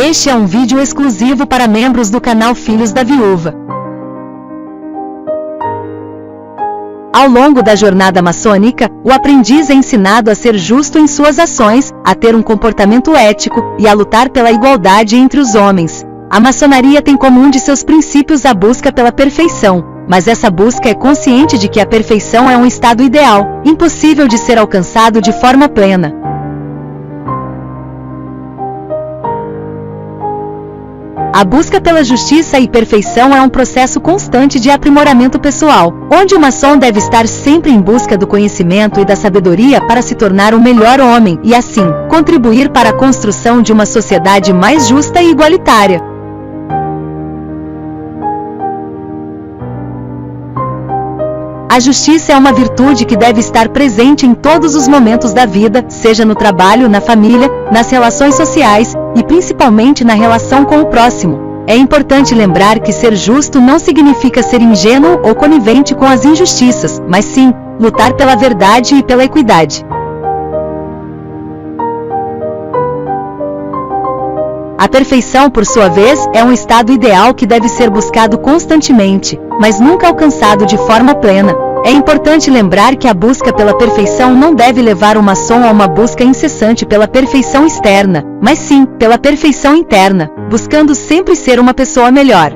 Este é um vídeo exclusivo para membros do canal Filhos da Viúva. Ao longo da jornada maçônica, o aprendiz é ensinado a ser justo em suas ações, a ter um comportamento ético e a lutar pela igualdade entre os homens. A maçonaria tem como um de seus princípios a busca pela perfeição, mas essa busca é consciente de que a perfeição é um estado ideal, impossível de ser alcançado de forma plena. A busca pela justiça e perfeição é um processo constante de aprimoramento pessoal, onde o maçom deve estar sempre em busca do conhecimento e da sabedoria para se tornar um melhor homem e, assim, contribuir para a construção de uma sociedade mais justa e igualitária. A justiça é uma virtude que deve estar presente em todos os momentos da vida, seja no trabalho, na família, nas relações sociais e principalmente na relação com o próximo. É importante lembrar que ser justo não significa ser ingênuo ou conivente com as injustiças, mas sim, lutar pela verdade e pela equidade. A perfeição, por sua vez, é um estado ideal que deve ser buscado constantemente, mas nunca alcançado de forma plena. É importante lembrar que a busca pela perfeição não deve levar o maçom a uma busca incessante pela perfeição externa, mas sim, pela perfeição interna, buscando sempre ser uma pessoa melhor.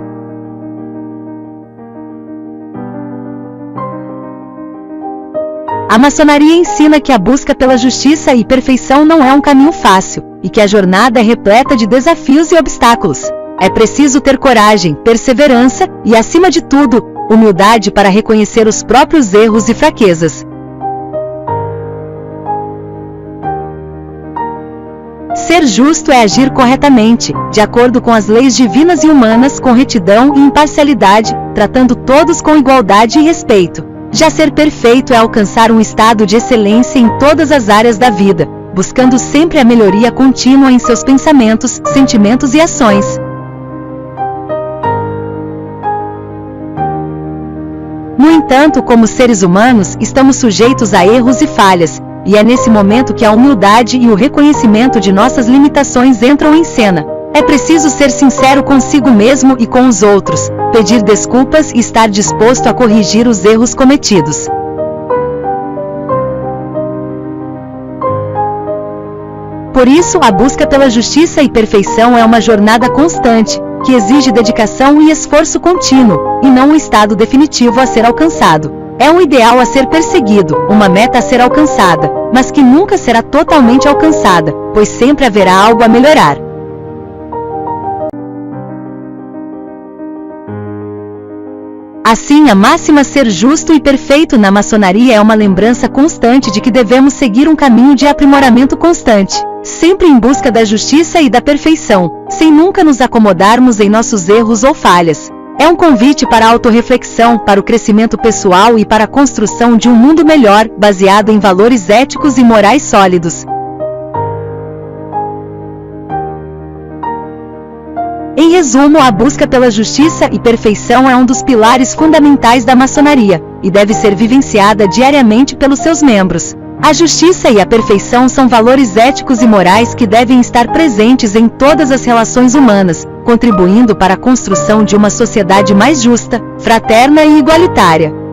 A maçonaria ensina que a busca pela justiça e perfeição não é um caminho fácil, e que a jornada é repleta de desafios e obstáculos. É preciso ter coragem, perseverança e, acima de tudo, humildade para reconhecer os próprios erros e fraquezas. Ser justo é agir corretamente, de acordo com as leis divinas e humanas, com retidão e imparcialidade, tratando todos com igualdade e respeito. Já ser perfeito é alcançar um estado de excelência em todas as áreas da vida, buscando sempre a melhoria contínua em seus pensamentos, sentimentos e ações. No entanto, como seres humanos, estamos sujeitos a erros e falhas, e é nesse momento que a humildade e o reconhecimento de nossas limitações entram em cena. É preciso ser sincero consigo mesmo e com os outros, pedir desculpas e estar disposto a corrigir os erros cometidos. Por isso, a busca pela justiça e perfeição é uma jornada constante, que exige dedicação e esforço contínuo, e não um estado definitivo a ser alcançado. É um ideal a ser perseguido, uma meta a ser alcançada, mas que nunca será totalmente alcançada, pois sempre haverá algo a melhorar. Assim, a máxima ser justo e perfeito na maçonaria é uma lembrança constante de que devemos seguir um caminho de aprimoramento constante, sempre em busca da justiça e da perfeição, sem nunca nos acomodarmos em nossos erros ou falhas. É um convite para a autorreflexão, para o crescimento pessoal e para a construção de um mundo melhor, baseado em valores éticos e morais sólidos. Em resumo, a busca pela justiça e perfeição é um dos pilares fundamentais da maçonaria, e deve ser vivenciada diariamente pelos seus membros. A justiça e a perfeição são valores éticos e morais que devem estar presentes em todas as relações humanas, contribuindo para a construção de uma sociedade mais justa, fraterna e igualitária.